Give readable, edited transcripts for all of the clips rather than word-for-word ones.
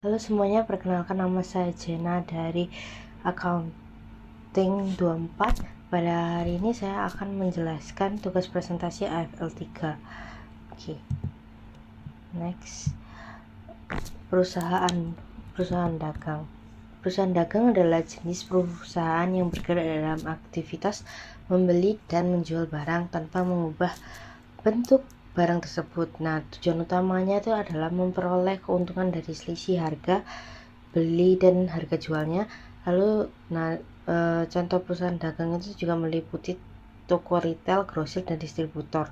Halo semuanya, perkenalkan nama saya Jena dari Accounting 24. Pada hari ini saya akan menjelaskan tugas presentasi AFL 3. Oke. Next. Perusahaan dagang. Perusahaan dagang adalah jenis perusahaan yang bergerak dalam aktivitas membeli dan menjual barang tanpa mengubah bentuk barang tersebut. Nah, tujuan utamanya itu adalah memperoleh keuntungan dari selisih harga beli dan harga jualnya. Lalu contoh perusahaan dagang itu juga meliputi toko retail, grosir, dan distributor.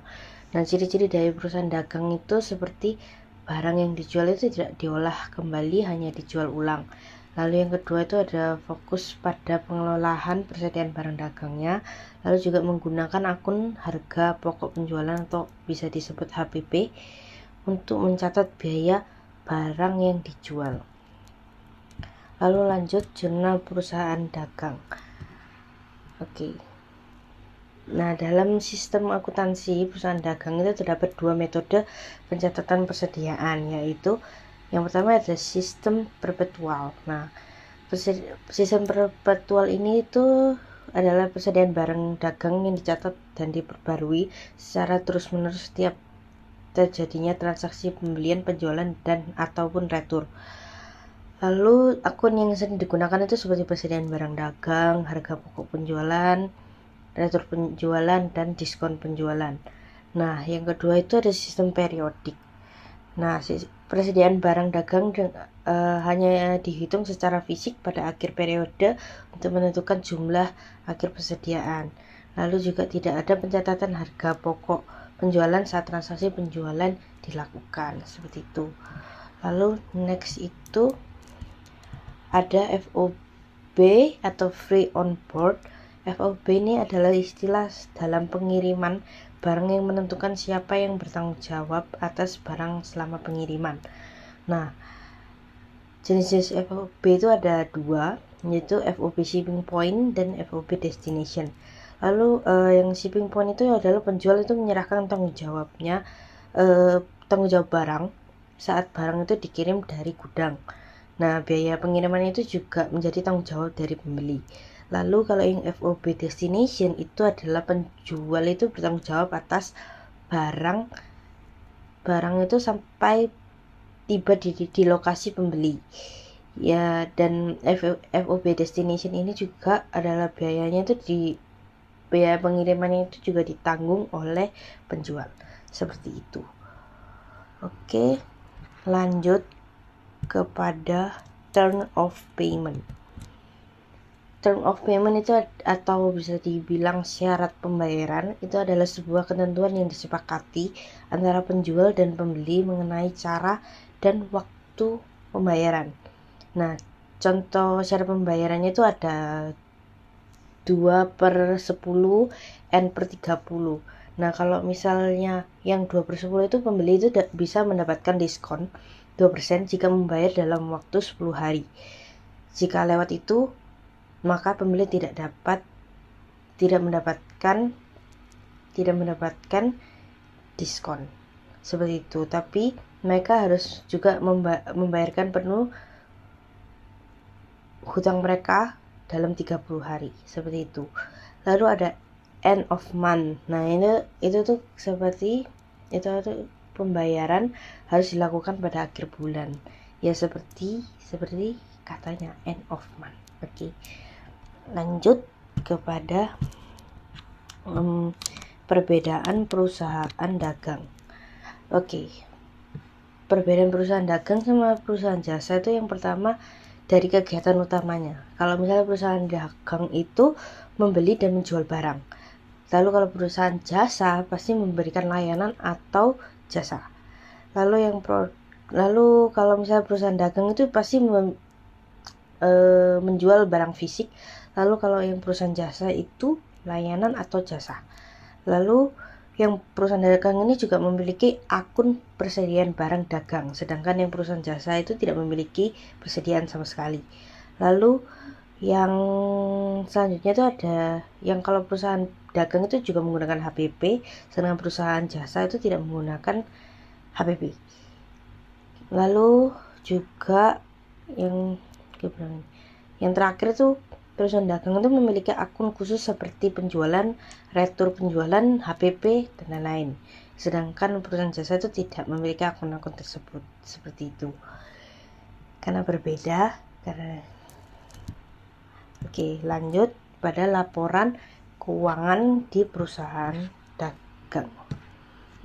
Nah, ciri-ciri dari perusahaan dagang itu seperti barang yang dijual itu tidak diolah kembali, hanya dijual ulang. Lalu yang kedua itu ada fokus pada pengelolaan persediaan barang dagangnya, lalu juga menggunakan akun harga pokok penjualan atau bisa disebut HPP untuk mencatat biaya barang yang dijual. Lalu lanjut jurnal perusahaan dagang. Oke. Nah, dalam sistem akuntansi perusahaan dagang itu terdapat dua metode pencatatan persediaan, yaitu yang pertama ada sistem perpetual. Nah, sistem perpetual ini itu adalah persediaan barang dagang yang dicatat dan diperbarui secara terus-menerus setiap terjadinya transaksi pembelian, penjualan, dan ataupun retur. Lalu akun yang sering digunakan itu seperti persediaan barang dagang, harga pokok penjualan, retur penjualan, dan diskon penjualan. Nah, yang kedua itu ada sistem periodik. Nah, persediaan barang dagang hanya dihitung secara fisik pada akhir periode untuk menentukan jumlah akhir persediaan. Lalu juga tidak ada pencatatan harga pokok penjualan saat transaksi penjualan dilakukan, seperti itu. Lalu next itu ada FOB atau Free on Board. FOB ini adalah istilah dalam pengiriman barang yang menentukan siapa yang bertanggung jawab atas barang selama pengiriman. Nah, jenis-jenis FOB itu ada dua, yaitu FOB Shipping Point dan FOB Destination. Lalu yang shipping point itu adalah penjual itu menyerahkan tanggung jawab barang saat barang itu dikirim dari gudang. Nah, biaya pengiriman itu juga menjadi tanggung jawab dari pembeli. Lalu kalau yang FOB Destination itu adalah penjual itu bertanggung jawab atas barang itu sampai tiba di lokasi pembeli. Ya, dan FOB Destination ini juga adalah biaya pengirimannya itu juga ditanggung oleh penjual. Seperti itu. Oke, lanjut kepada term of payment. Term of payment itu atau bisa dibilang syarat pembayaran itu adalah sebuah ketentuan yang disepakati antara penjual dan pembeli mengenai cara dan waktu pembayaran. Nah, contoh syarat pembayarannya itu ada 2/10 N/30. Nah, kalau misalnya yang 2/10 itu pembeli itu bisa mendapatkan diskon 2% jika membayar dalam waktu 10 hari. Jika lewat itu, maka pembeli tidak mendapatkan diskon. Seperti itu. Tapi mereka harus juga membayarkan penuh hutang mereka dalam 30 hari. Seperti itu. Lalu ada end of month. Nah, itu tuh seperti itu pembayaran harus dilakukan pada akhir bulan. Ya seperti katanya end of month. Oke. Lanjut kepada perbedaan perusahaan dagang. Oke. Perbedaan perusahaan dagang sama perusahaan jasa itu yang pertama dari kegiatan utamanya. Kalau misalnya perusahaan dagang itu membeli dan menjual barang. Lalu kalau perusahaan jasa pasti memberikan layanan atau jasa. Lalu kalau misalnya perusahaan dagang itu pasti menjual barang fisik. Lalu kalau yang perusahaan jasa itu layanan atau jasa. Lalu yang perusahaan dagang ini juga memiliki akun persediaan barang dagang, sedangkan yang perusahaan jasa itu tidak memiliki persediaan sama sekali. Lalu yang selanjutnya itu ada yang kalau perusahaan dagang itu juga menggunakan HPP, sedangkan perusahaan jasa itu tidak menggunakan HPP. Lalu juga yang terakhir tuh perusahaan dagang itu memiliki akun khusus seperti penjualan, retur penjualan, HPP, dan lain-lain. Sedangkan perusahaan jasa itu tidak memiliki akun-akun tersebut seperti itu. Karena berbeda, Oke, lanjut pada laporan keuangan di perusahaan dagang.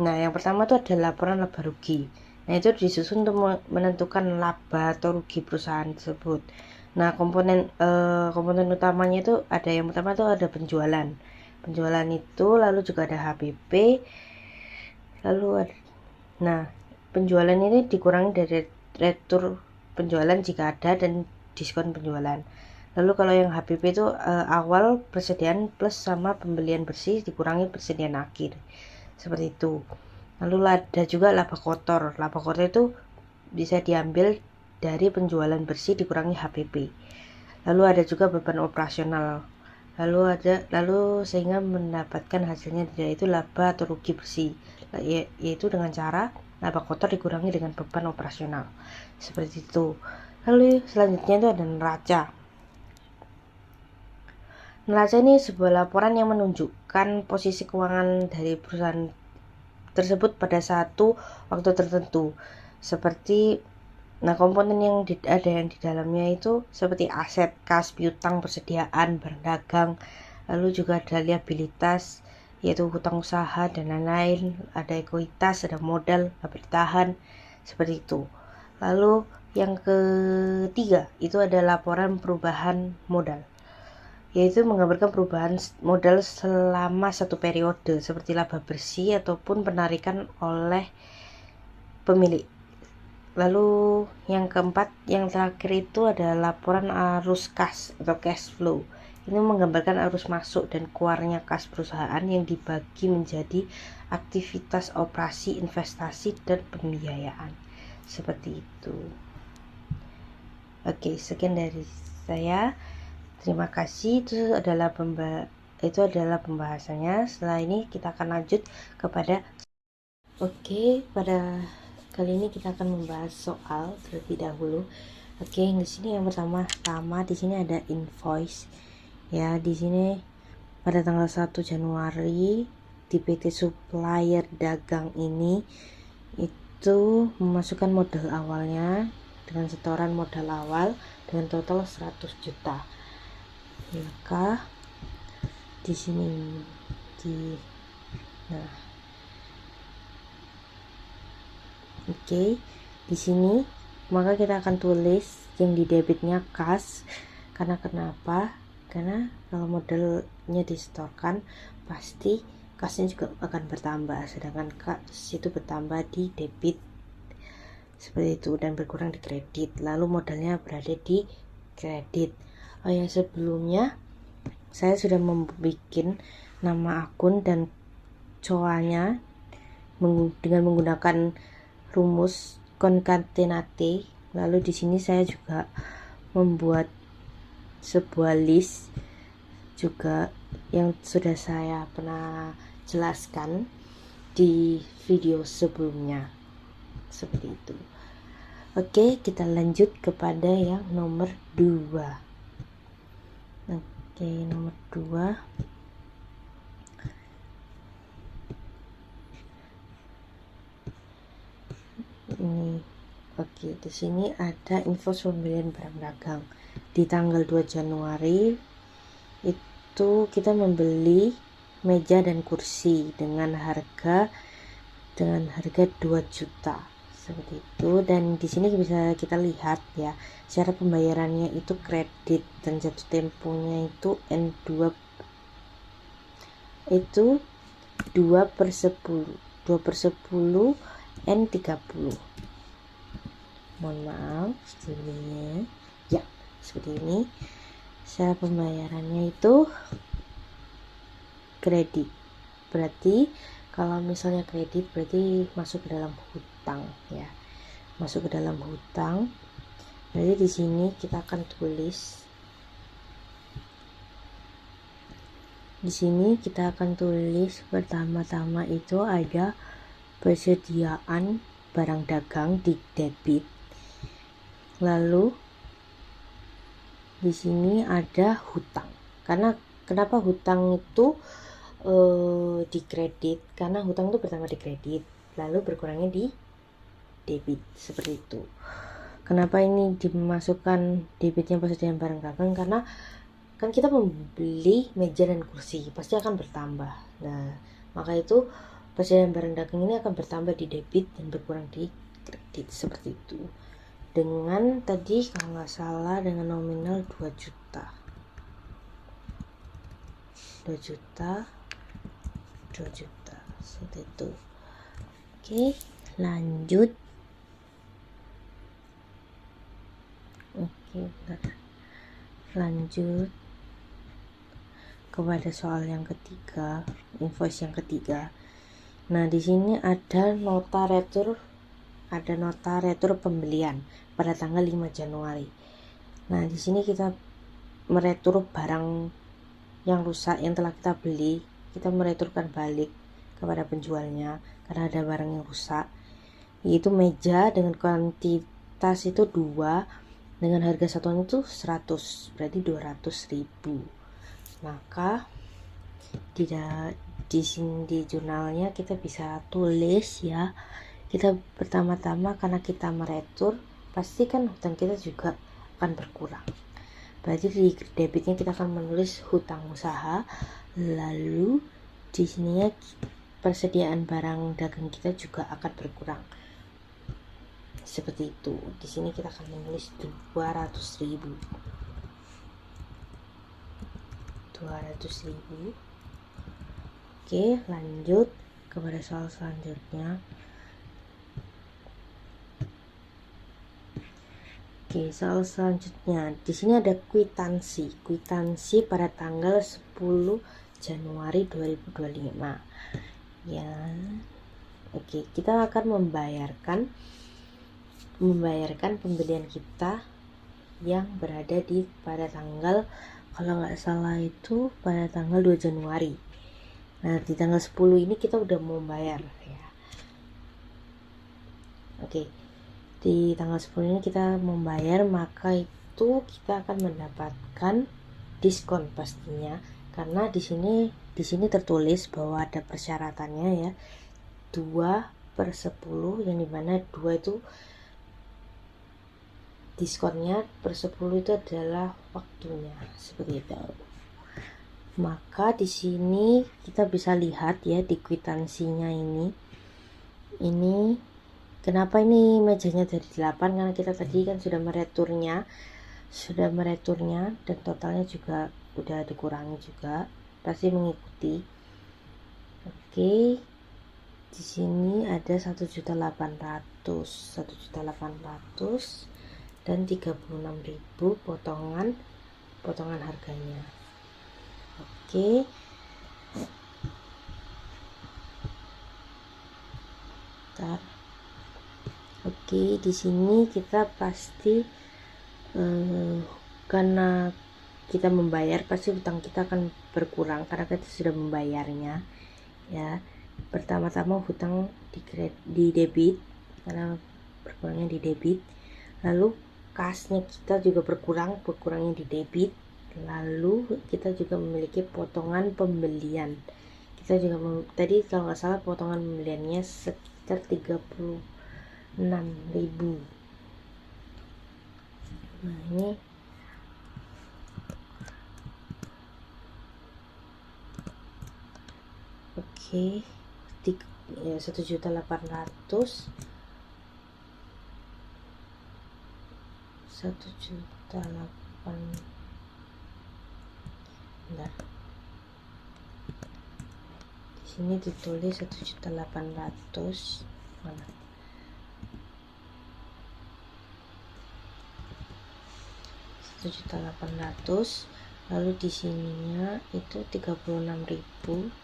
Nah, yang pertama itu ada laporan laba rugi. Nah, itu disusun untuk menentukan laba atau rugi perusahaan tersebut. Nah, komponen utamanya itu ada, yang pertama itu ada penjualan. Penjualan itu lalu juga ada HPP. Penjualan ini dikurangi dari retur penjualan jika ada dan diskon penjualan. Lalu kalau yang HPP itu awal persediaan plus sama pembelian bersih dikurangi persediaan akhir. Seperti itu. Lalu ada juga laba kotor. Laba kotor itu bisa diambil dari penjualan bersih dikurangi HPP. Lalu ada juga beban operasional. Lalu sehingga mendapatkan hasilnya yaitu laba atau rugi bersih, yaitu dengan cara laba kotor dikurangi dengan beban operasional. Seperti itu. Lalu selanjutnya itu ada neraca. Neraca ini sebuah laporan yang menunjukkan posisi keuangan dari perusahaan tersebut pada satu waktu tertentu. Komponen yang ada yang di dalamnya itu seperti aset, kas, piutang, persediaan, barang dagang. Lalu juga ada liabilitas, yaitu hutang usaha dan lain-lain. Ada ekuitas, ada modal, laba bertahan, seperti itu. Lalu yang ketiga itu ada laporan perubahan modal, yaitu menggambarkan perubahan modal selama satu periode seperti laba bersih ataupun penarikan oleh pemilik. Lalu yang keempat, yang terakhir itu ada laporan arus kas atau cash flow. Ini menggambarkan arus masuk dan keluarnya kas perusahaan yang dibagi menjadi aktivitas operasi, investasi, dan pembiayaan. Seperti itu. Oke, sekian dari saya. Terima kasih. Itu adalah pembahasannya. Setelah ini kita akan lanjut kepada pada kali ini kita akan membahas soal terlebih dahulu. Di sini yang pertama di sini ada invoice. Ya, di sini pada tanggal 1 Januari di PT Supplier Dagang ini itu memasukkan modal awalnya dengan setoran modal awal dengan total 100 juta. Maka di sini di sini maka kita akan tulis yang di debitnya kas. Karena kenapa? Karena kalau modalnya disetorkan pasti kasnya juga akan bertambah, sedangkan kas itu bertambah di debit seperti itu dan berkurang di kredit. Lalu modalnya berada di kredit. Sebelumnya saya sudah membuat nama akun dan coanya dengan menggunakan rumus concatenate. Lalu di sini saya juga membuat sebuah list juga yang sudah saya pernah jelaskan di video sebelumnya. Seperti itu. Kita lanjut kepada yang nomor 2. Nomor 2. Di sini ada info pembelian barang dagang. Di tanggal 2 Januari itu kita membeli meja dan kursi dengan harga 2 juta. Seperti itu, dan di sini bisa kita lihat ya, cara pembayarannya itu kredit dan jatuh temponya itu N2 itu 2/10 N30. Mohon maaf sebelumnya ya, seperti ini. Cara pembayarannya itu kredit. Berarti kalau misalnya kredit berarti masuk ke dalam hutang ya. Masuk ke dalam hutang. Jadi di sini kita akan tulis. Di sini kita akan tulis pertama-tama itu ada persediaan barang dagang di debit. Lalu di sini ada hutang. Karena kenapa hutang itu dikredit? Karena hutang itu pertama dikredit, lalu berkurangnya di debit, seperti itu. Kenapa ini dimasukkan debitnya persediaan barang dagang? Karena kan kita membeli meja dan kursi, pasti akan bertambah. Nah, maka itu persediaan barang dagang ini akan bertambah di debit dan berkurang di kredit, seperti itu. Dengan tadi kalau nggak salah dengan nominal 2 juta 2 juta 2 juta seperti itu. Oke, lanjut. Lanjut kepada soal yang ketiga, invoice yang ketiga. Nah, di sini ada nota retur pembelian pada tanggal 5 Januari. Nah, di sini kita meretur barang yang rusak yang telah kita beli, kita mereturkan balik kepada penjualnya karena ada barang yang rusak. Yaitu meja dengan kuantitas itu 2 dengan harga satuan itu 100, berarti 200.000. Maka di sini di jurnalnya kita bisa tulis ya. Kita pertama-tama karena kita meretur, pasti kan hutang kita juga akan berkurang. Berarti di debitnya kita akan menulis hutang usaha, lalu di sininya persediaan barang dagang kita juga akan berkurang. Seperti itu. Di sini kita akan menulis 200.000. Oke, lanjut kepada soal selanjutnya. Oke, soal selanjutnya. Di sini ada kwitansi pada tanggal 10 Januari 2025. Ya. Oke, kita akan membayarkan pembelian kita yang berada pada tanggal, kalau nggak salah itu pada tanggal 2 Januari. Nah, di tanggal 10 ini kita udah mau bayar ya. Oke, di tanggal 10 ini kita membayar, maka itu kita akan mendapatkan diskon pastinya, karena di sini tertulis bahwa ada persyaratannya ya, 2/10, yang dimana 2 itu diskonnya per 10 itu adalah waktunya, seperti itu. Maka di sini kita bisa lihat ya di kwitansinya ini kenapa ini mejanya dari 8, karena kita tadi kan sudah mereturnya dan totalnya juga udah dikurangi juga, pasti mengikuti. Oke, di sini ada 1.800.000 dan 36.000 potongan harganya. Oke. Oke, di sini kita pasti karena kita membayar, pasti hutang kita akan berkurang karena kita sudah membayarnya ya. Pertama-tama hutang di debit karena berkurangnya di debit, lalu kasnya kita juga berkurangnya di debit, lalu kita juga memiliki potongan pembelian. Kita juga tadi kalau nggak salah potongan pembeliannya sekitar 36.000. Nah, ini oke, 1.800.000 Bentar. Di sini ditulis 1.800.000 mana? 1.800.000, lalu di sininya itu 36.000.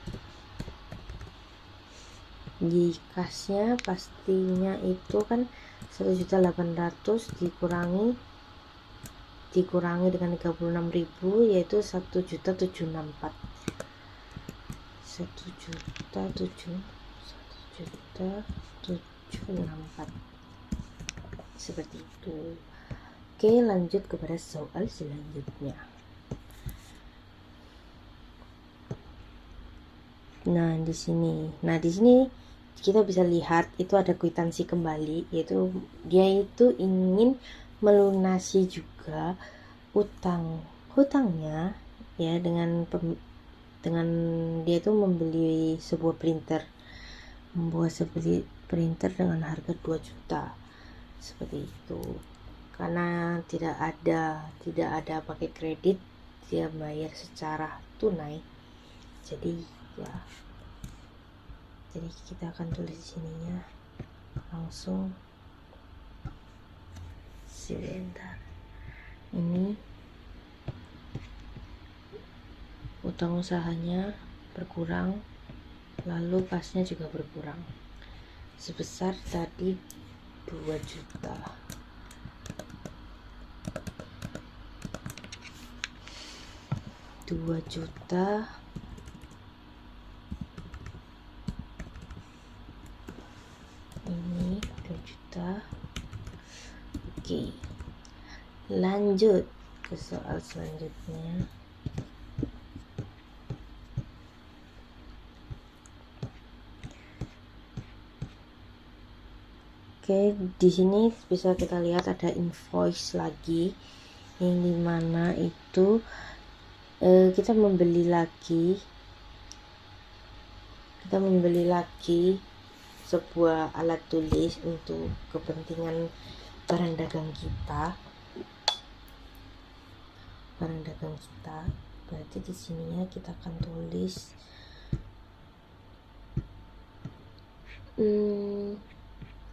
Di kasnya pastinya itu kan 1.800.000 dikurangi dengan 36.000, yaitu 1.764. 1.764 seperti itu. Oke, lanjut kepada soal selanjutnya. Nah, di sini kita bisa lihat itu ada kwitansi kembali, yaitu dia itu ingin melunasi juga hutangnya ya dengan dia itu membeli sebuah printer, dengan harga 2 juta seperti itu. Karena tidak ada pakai kredit, dia bayar secara tunai. Jadi kita akan tulis di sininya langsung sebentar. Ini utang usahanya berkurang, lalu kasnya juga berkurang sebesar tadi 2 juta. Ini 2 juta. Oke, lanjut ke soal selanjutnya. Oke, di sini bisa kita lihat ada invoice lagi, yang dimana itu kita membeli lagi sebuah alat tulis untuk kepentingan barang dagang kita. Berarti di sininya kita akan tulis di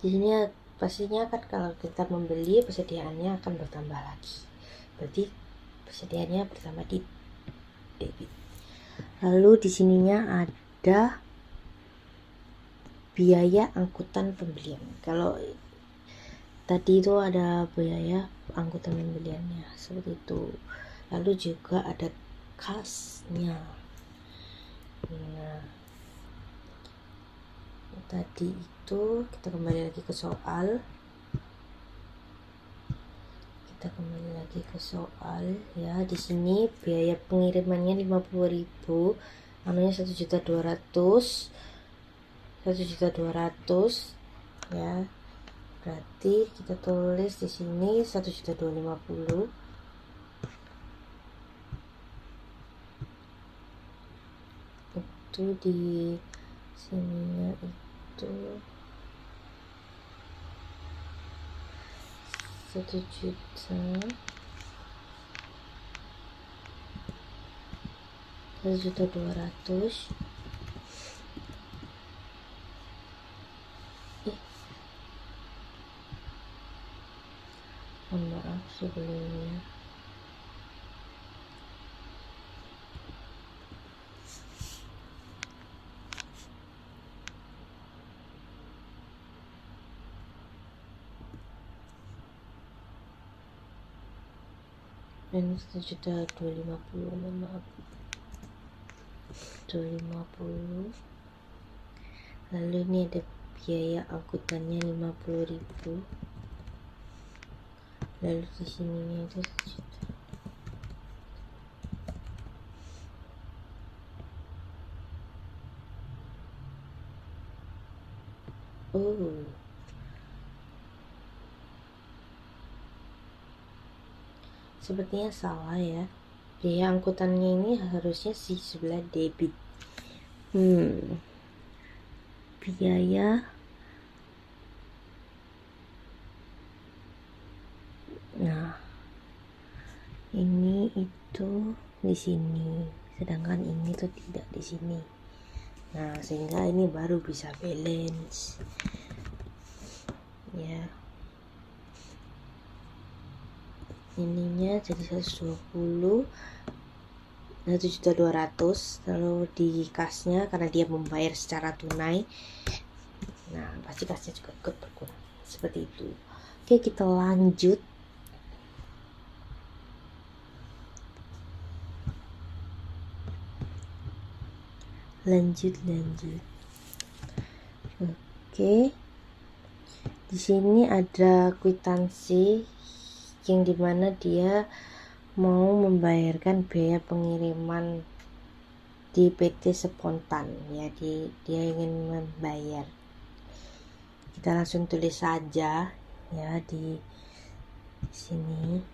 sini pastinya kan kalau kita membeli, persediaannya akan bertambah lagi. Berarti persediaannya bertambah di debit. Lalu di sininya ada biaya angkutan pembelian. Kalau tadi itu ada biaya angkutan pembeliannya seperti itu. Lalu juga ada kasnya. Nah, tadi itu kita kembali lagi ke soal. Ya, di sini biaya pengirimannya 50.000, anunya 1.200.000 ya. Berarti kita tulis di sini 1.250.000. Itu di sininya itu 1.200.000. Mohon maaf sebelumnya. Ini 1.250.000, mohon maaf, 250. Lalu ini ada biaya angkutannya 50.000. Lalu di sininya itu 1 juta. Sepertinya salah ya. Biaya angkutannya ini harusnya di sebelah debit. Biaya. Nah, ini itu di sini, sedangkan ini tuh tidak di sini. Nah, sehingga ini baru bisa balance. Ya. Ininya jadi 120, 1.200.000. Lalu di kasnya karena dia membayar secara tunai, nah pasti kasnya juga ikut berkurang seperti itu. Oke, kita lanjut. Oke, di sini ada kwitansi yang dimana dia mau membayarkan biaya pengiriman di PT Spontan ya, dia ingin membayar. Kita langsung tulis saja ya di sini.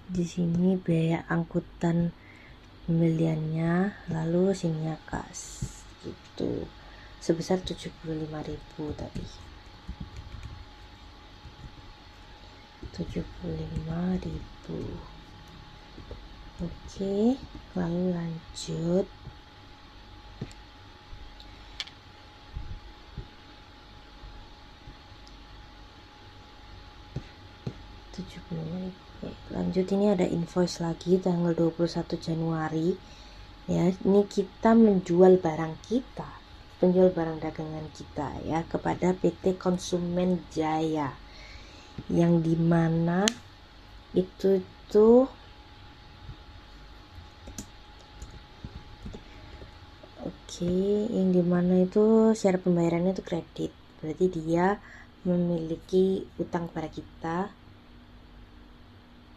Di sini biaya angkutan pembeliannya, lalu sini kas gitu, sebesar 75.000 tadi. 75.000. Oke, lalu lanjut. Lanjut, ini ada invoice lagi tanggal 21 Januari ya. Ini kita menjual barang kita, penjual barang dagangan kita ya kepada PT Konsumen Jaya, yang dimana itu tuh yang dimana itu syarat pembayarannya itu kredit, berarti dia memiliki utang pada kita.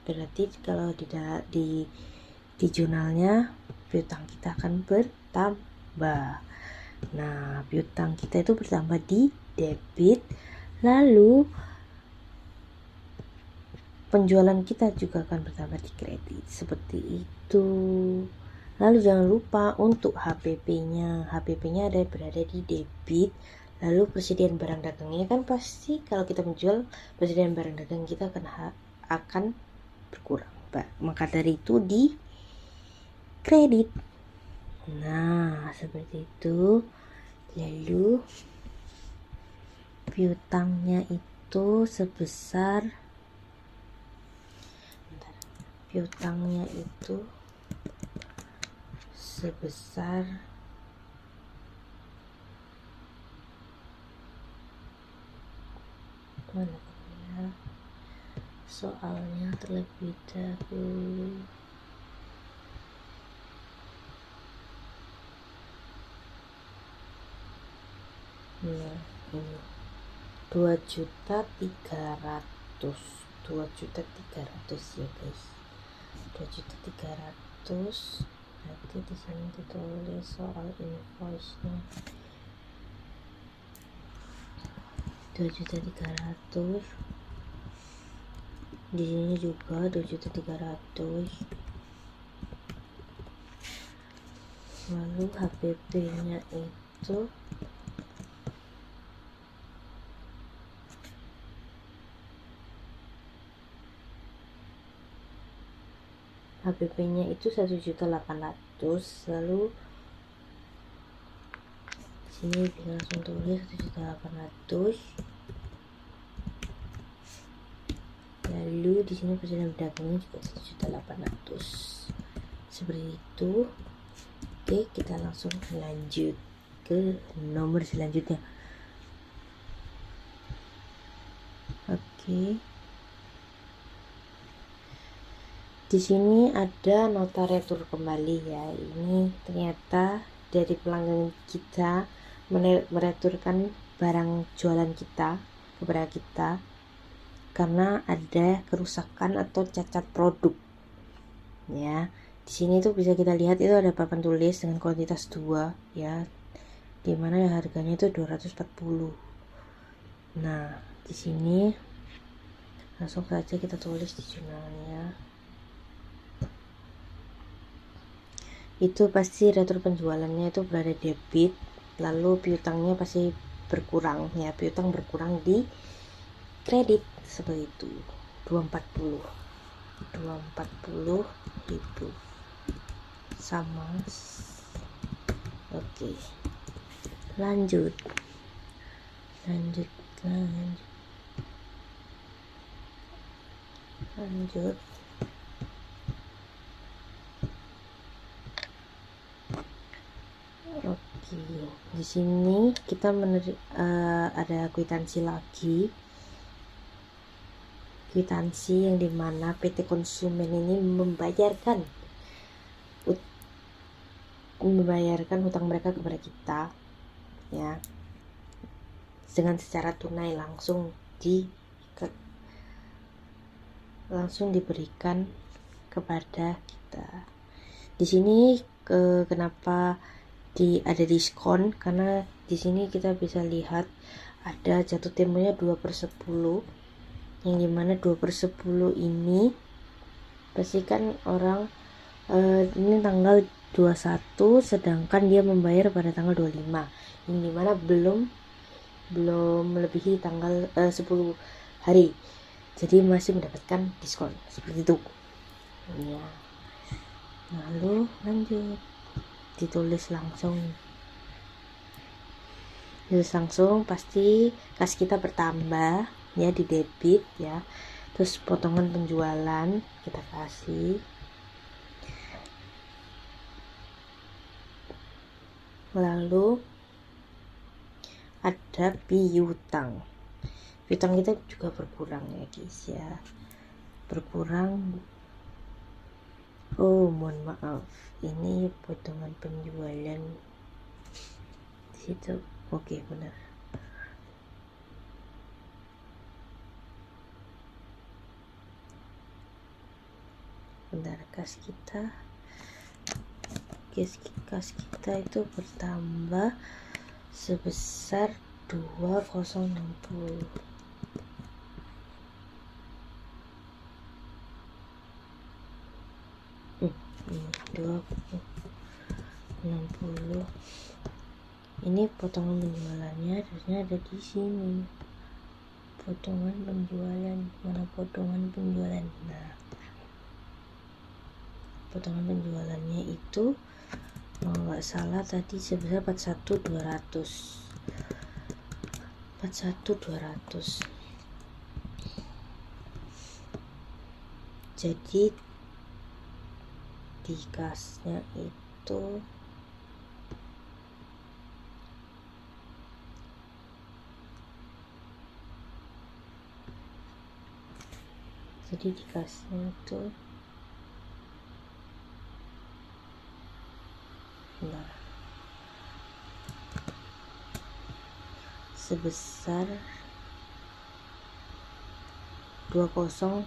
Berarti kalau di jurnalnya piutang kita akan bertambah. Nah, piutang kita itu bertambah di debit, lalu penjualan kita juga akan bertambah di kredit, seperti itu. Lalu jangan lupa untuk HPP-nya ada berada di debit. Lalu persediaan barang dagangnya kan pasti kalau kita menjual, persediaan barang dagang kita akan berkurang, maka dari itu di kredit. Nah, seperti itu. Lalu piutangnya itu sebesar mana ya? Soalnya terlebih dahulu ini 2.300.000 ya guys, 2.300.000. Nanti di sini ditulis soal invoice-nya 2.300.000. Di sini juga 2.300.000. Lalu HPP-nya itu HPP-nya itu 1.800.000. Lalu sini bisa langsung tulis 1.800.000. Lalu di sini persediaan dagangnya juga 1.800.000. Seperti itu. Oke, kita langsung lanjut ke nomor selanjutnya. Oke. Di sini ada nota retur kembali ya. Ini ternyata dari pelanggan kita mereturkan barang jualan kita kepada kita karena ada kerusakan atau cacat produk. Ya. Di sini tuh bisa kita lihat itu ada papan tulis dengan kuantitas 2 ya. Dimana harganya itu 240. Nah, di sini langsung saja kita tulis di jurnalnya. Itu pasti retur penjualannya itu berada debit, lalu piutangnya pasti berkurang ya, piutang berkurang di kredit seperti itu. 240.000 sama. Oke. Lanjut. Oke, di sini kita ada kwitansi lagi. Kwitansi yang dimana PT Konsumen ini membayarkan hutang mereka kepada kita ya. dengan secara tunai langsung diberikan kepada kita. Di sini kenapa ada diskon, karena di sini kita bisa lihat ada jatuh temponya 2/10, yang dimana 2/10 ini pastikan orang ini tanggal 21, sedangkan dia membayar pada tanggal 25, yang dimana belum melebihi tanggal 10 hari, jadi masih mendapatkan diskon seperti itu ya. Lalu lanjut, ditulis langsung pasti kas kita bertambah ya, di debit ya. Terus potongan penjualan kita kasih, lalu ada piutang kita juga berkurang ya guys ya, berkurang. Oh mohon maaf, ini potongan penjualan di situ. Oke, benar. Bentar, kas kita itu bertambah sebesar 2060. Ini 260. Ini potongan penjualannya harusnya ada di sini. Potongan penjualan, mana potongan penjualan? Nah, potongan penjualannya itu kalau nggak salah tadi sebesar 41.200. Jadi di kasnya itu nah, sebesar 2018.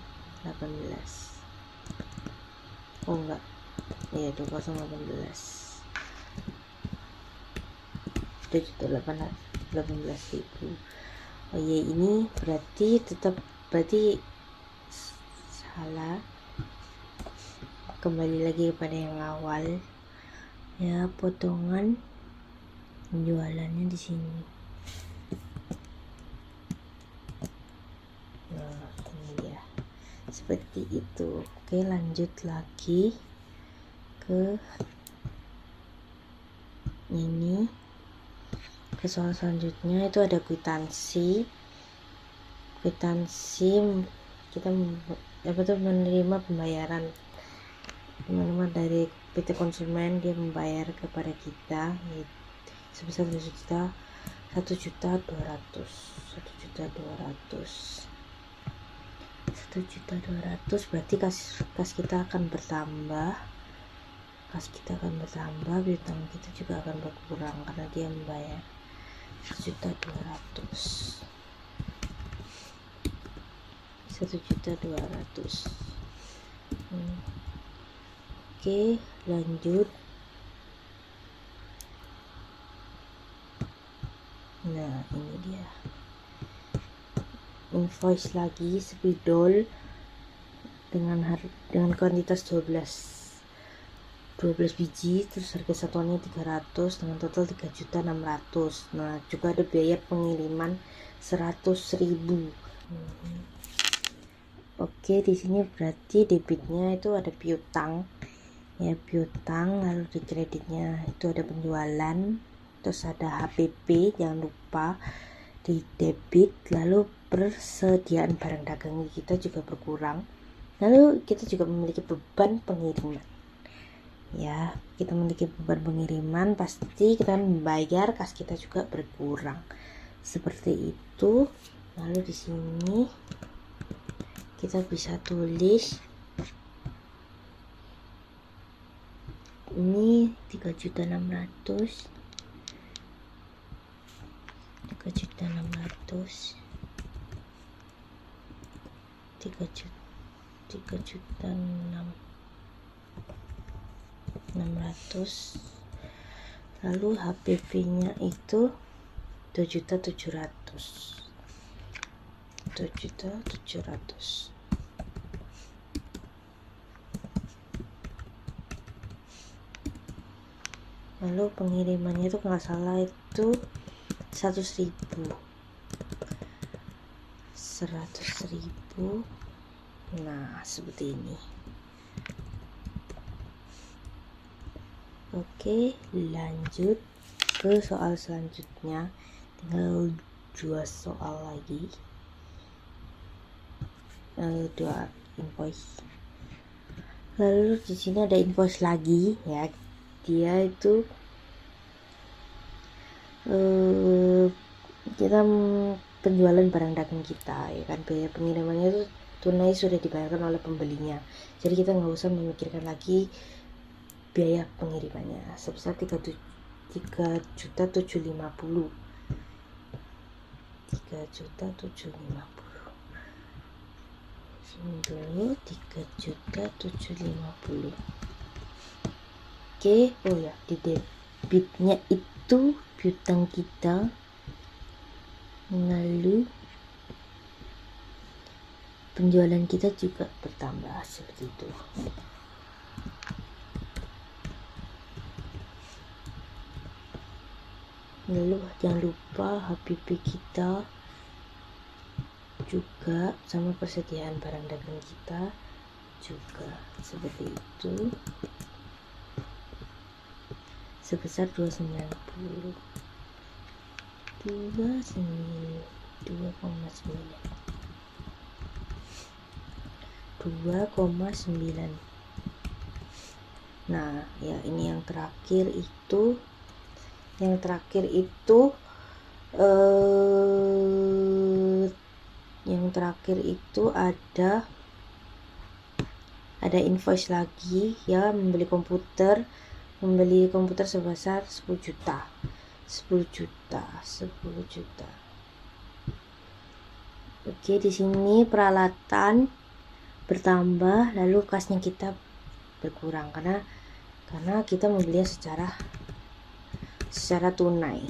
Oh enggak, iya 2018 udah juta 18.000. Oh iya, ini berarti salah, kembali lagi kepada yang awal ya, potongan penjualannya di sini. Nah, ini dia seperti itu. Oke, lanjut lagi ke ini, ke soal selanjutnya. Itu ada kwitansi kita menerima pembayaran dari PT Konsumen. Dia membayar kepada kita sebesar 1.200.000. Berarti kas kita akan bertambah, piutang kita juga akan berkurang karena dia membayar 1.200.000. Oke, lanjut. Nah, ini dia invoice lagi, spidol dengan kuantitas 12 biji, terus harga satuannya 300 dengan total 3.600.000. Nah, juga ada biaya pengiriman 100.000. Oke, di sini berarti debitnya itu ada piutang, lalu di kreditnya itu ada penjualan, terus ada HPP, jangan lupa di debit, lalu persediaan barang dagang kita juga berkurang, lalu kita juga memiliki beban pengiriman. Ya, kita memiliki beban pengiriman, pasti kita membayar, kas kita juga berkurang. Seperti itu. Lalu di sini kita bisa tulis ini 3.600.000 3.600.000, 3.600.000. Lalu HPV nya itu 7.700.000. Lalu pengirimannya itu nggak salah itu 100.000. Nah, seperti ini. Oke, lanjut ke soal selanjutnya. Tinggal 2 soal lagi. 2 invoice. Lalu di sini ada invoice lagi ya. Dia itu kita penjualan barang dagang kita ya kan, biaya pengirimannya itu tunai sudah dibayarkan oleh pembelinya, jadi kita nggak usah memikirkan lagi biaya pengirimannya sebesar 3.750.000. Sini dulu 3.750.000. Oke, oh ya, di debitnya itu piutang kita, lalu penjualan kita juga bertambah seperti itu. Lalu jangan lupa HPP kita juga sama persediaan barang dagang kita juga seperti itu, sebesar 2,9. Nah ya, ini yang terakhir itu ada invoice lagi ya, membeli komputer sebesar 10 juta. Oke, di sini peralatan bertambah, lalu kasnya kita berkurang karena kita membelinya secara tunai,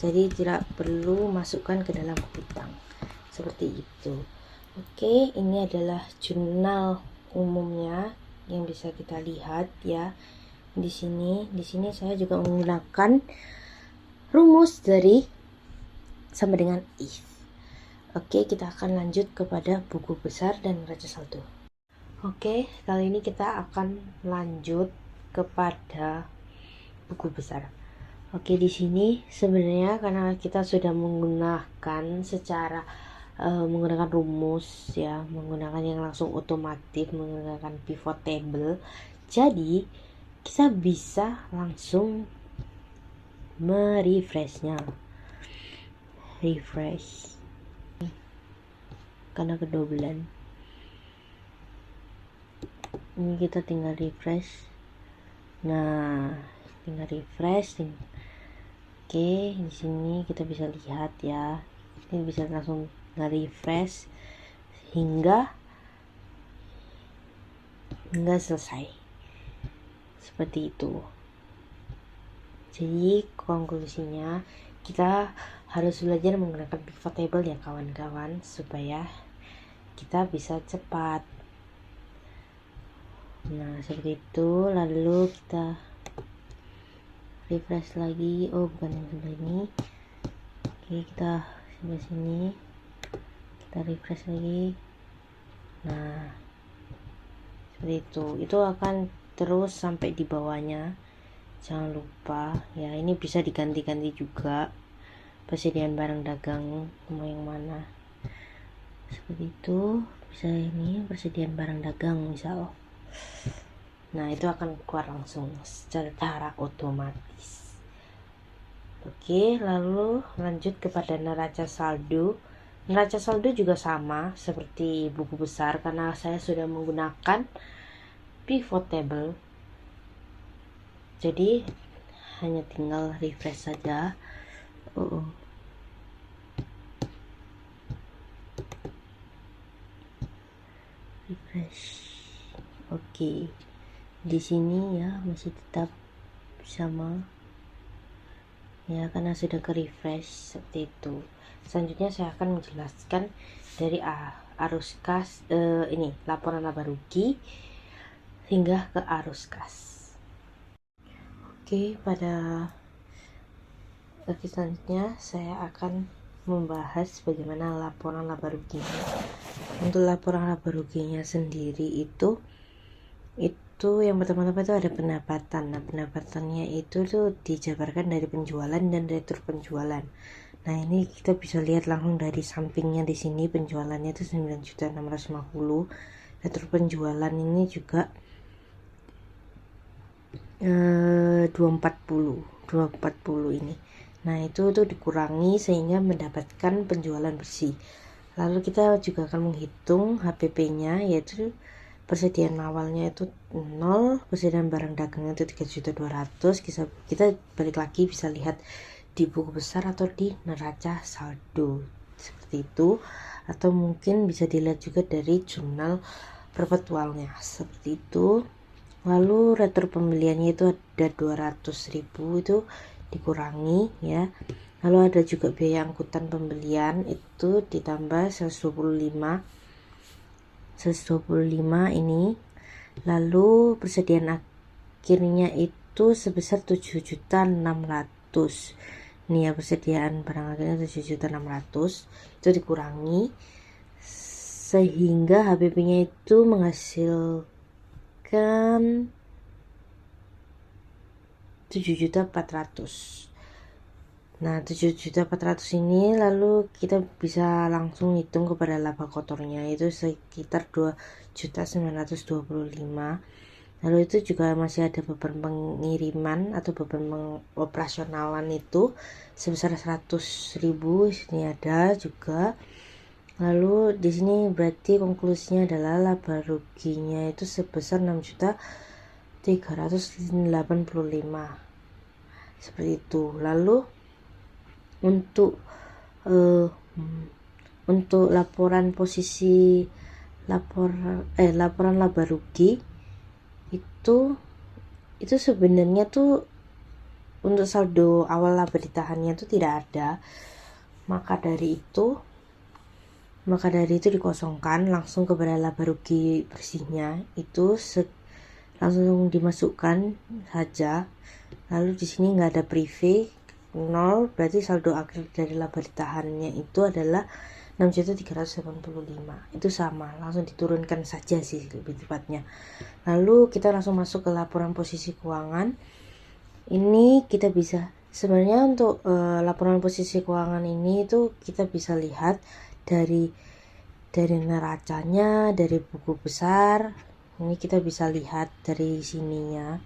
jadi tidak perlu masukkan ke dalam hutang seperti itu. Oke, ini adalah jurnal umumnya yang bisa kita lihat ya. Di sini saya juga menggunakan rumus dari sama dengan if. Oke, kita akan lanjut kepada buku besar dan neraca saldo. Oke, kali ini kita akan lanjut kepada buku besar. Oke, di sini sebenarnya karena kita sudah menggunakan menggunakan rumus ya, menggunakan yang langsung otomatis, menggunakan pivot table, jadi kita bisa langsung refresh karena kedobelan. Ini kita tinggal refresh. Nah, tinggal refresh. Oke, di sini kita bisa lihat ya. Ini bisa langsung refresh hingga selesai. Seperti itu. Jadi konklusinya kita harus belajar menggunakan pivot table ya kawan-kawan, supaya kita bisa cepat. Nah, seperti itu. Lalu kita refresh lagi. Oh, bukan yang sebelah ini. Oke, kita sebelah sini. Kita refresh lagi. Nah, seperti itu. Itu akan terus sampai di bawahnya. Jangan lupa ya, ini bisa diganti-ganti juga persediaan barang dagang mau yang mana. Seperti itu. Bisa ini persediaan barang dagang misal. Nah, itu akan keluar langsung secara otomatis. Oke, lalu lanjut kepada neraca saldo. Neraca saldo juga sama seperti buku besar karena saya sudah menggunakan pivot table. Jadi hanya tinggal refresh saja. refresh. Oke, di sini ya masih tetap sama ya, karena sudah ke refresh seperti itu. Selanjutnya saya akan menjelaskan dari arus kas, ini laporan laba rugi hingga ke arus kas. Oke, selanjutnya saya akan membahas bagaimana laporan laba ruginya. Untuk laporan laba ruginya sendiri itu yang pertama-tama itu ada pendapatan. Nah, pendapatannya itu tuh dijabarkan dari penjualan dan retur penjualan. Nah, ini kita bisa lihat langsung dari sampingnya di sini, penjualannya itu 9.650. Retur penjualan ini juga 240 ini. Nah, itu tuh dikurangi sehingga mendapatkan penjualan bersih. Lalu kita juga akan menghitung HPP-nya, yaitu persediaan awalnya itu 0, persediaan barang dagangnya itu 3.200.000. Kita balik lagi bisa lihat di buku besar atau di neraca saldo seperti itu, atau mungkin bisa dilihat juga dari jurnal perpetualnya seperti itu. Lalu retur pembeliannya itu ada 200.000, itu dikurangi ya. Lalu ada juga biaya angkutan pembelian itu ditambah 125 ini. Lalu persediaan akhirnya itu sebesar 7.600.000. Ini ya, persediaan barang akhirnya 7.600.000 itu dikurangi sehingga HPP-nya itu menghasilkan 7.400.000. Nah, 7.400.000 ini lalu kita bisa langsung hitung kepada laba kotornya, itu sekitar 2.925.000. Lalu itu juga masih ada beban pengiriman atau beban operasionalan itu sebesar 100.000, ini ada juga. Lalu di sini berarti konklusinya adalah laba ruginya itu sebesar 6.385.000 seperti itu. Lalu untuk laporan posisi laporan laba rugi itu sebenarnya tuh untuk saldo awal laba ditahannya itu tidak ada, maka dari itu dikosongkan langsung kepada laba rugi bersihnya itu langsung dimasukkan saja. Lalu di sini nggak ada prive 0, berarti saldo akhir dari laba ditahannya itu adalah 6.385.000. Itu sama, langsung diturunkan saja sih lebih tepatnya. Lalu kita langsung masuk ke laporan posisi keuangan. Ini kita bisa sebenarnya untuk laporan posisi keuangan ini itu kita bisa lihat dari neracanya, dari buku besar. Ini kita bisa lihat dari sininya.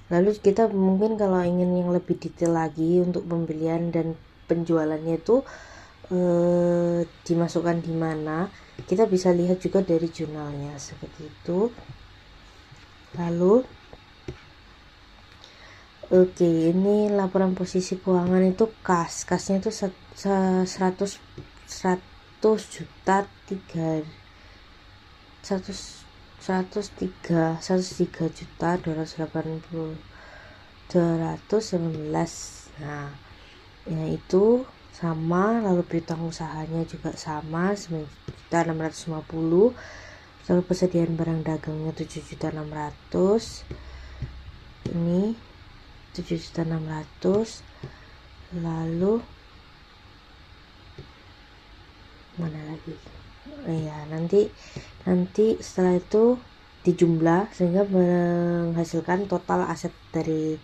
Lalu kita mungkin kalau ingin yang lebih detail lagi untuk pembelian dan penjualannya itu dimasukkan di mana, kita bisa lihat juga dari jurnalnya seperti itu. Lalu ini laporan posisi keuangan itu kasnya itu 103 juta 219. Nah, ya itu sama. Lalu piutang usahanya juga sama 9.650. Lalu persediaan barang dagangnya 7.600.000. Ini 7.600.000. Lalu mana lagi? Ya, nanti setelah itu dijumlah sehingga menghasilkan total aset dari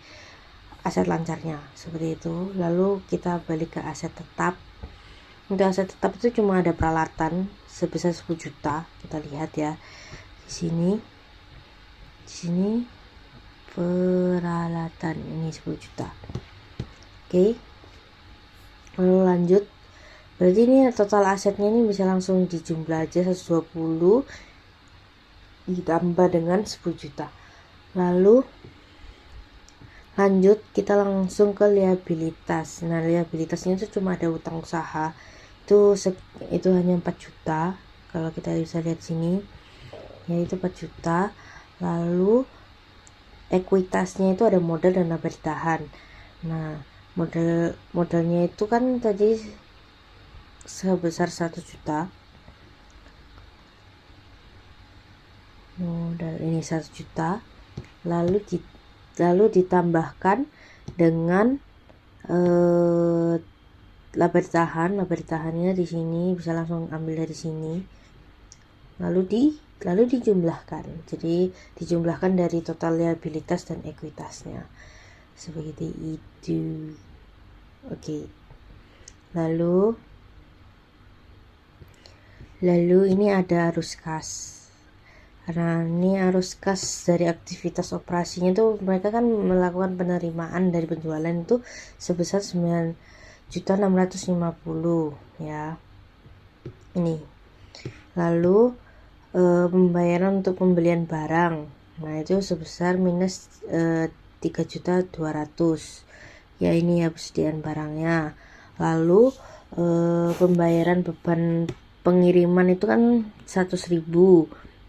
aset lancarnya seperti itu. Lalu kita balik ke aset tetap. Untuk aset tetap itu cuma ada peralatan sebesar 10 juta. Kita lihat ya di sini peralatan ini 10 juta. Oke. Lalu lanjut. Berarti ini total asetnya ini bisa langsung dijumlah aja 120 ditambah dengan 10 juta. Lalu lanjut kita langsung ke liabilitas. Nah, liabilitasnya itu cuma ada utang usaha. Itu hanya 4 juta. Kalau kita bisa lihat sini. yaitu 4 juta. Lalu ekuitasnya itu ada modal dan laba ditahan. Nah, modalnya itu kan tadi sebesar 1 juta. Modal ini 1 juta. Lalu ditambahkan dengan laba ditahannya di sini, bisa langsung ambil dari sini. Lalu dijumlahkan. Jadi dijumlahkan dari total liabilitas dan ekuitasnya. Seperti itu. Oke. Lalu ini ada arus kas. Karena ini arus kas dari aktivitas operasinya itu mereka kan melakukan penerimaan dari penjualan itu sebesar 9.650 ya. Ini. Lalu pembayaran untuk pembelian barang. Nah, itu sebesar minus 3.200.000. Ya, ini ya persediaan barangnya. Lalu pembayaran beban pengiriman itu kan 100.000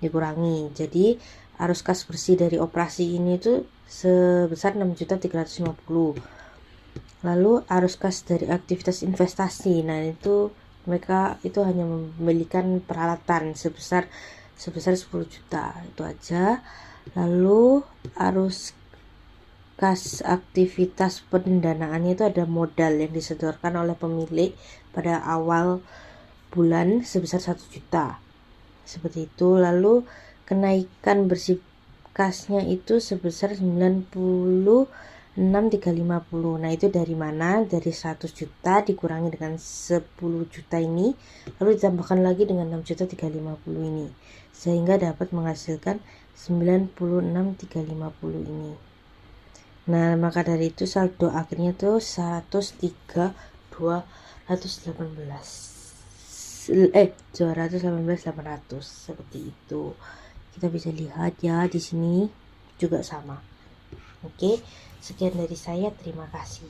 dikurangi. Jadi arus kas bersih dari operasi ini itu sebesar 6.350.000. Lalu arus kas dari aktivitas investasi. Nah, itu mereka itu hanya membelikan peralatan sebesar 10 juta. Itu aja. Lalu arus kas aktivitas pendanaannya itu ada modal yang disetorkan oleh pemilik pada awal bulan sebesar 1 juta. Seperti itu. Lalu kenaikan bersih kasnya itu sebesar 96.350. Nah, itu dari mana? Dari 100 juta dikurangi dengan 10 juta ini, lalu ditambahkan lagi dengan 6.350 ini, sehingga dapat menghasilkan 96.350 ini. Nah, maka dari itu saldo akhirnya tuh 218.800 seperti itu. Kita bisa lihat ya di sini juga sama. Oke, sekian dari saya, terima kasih.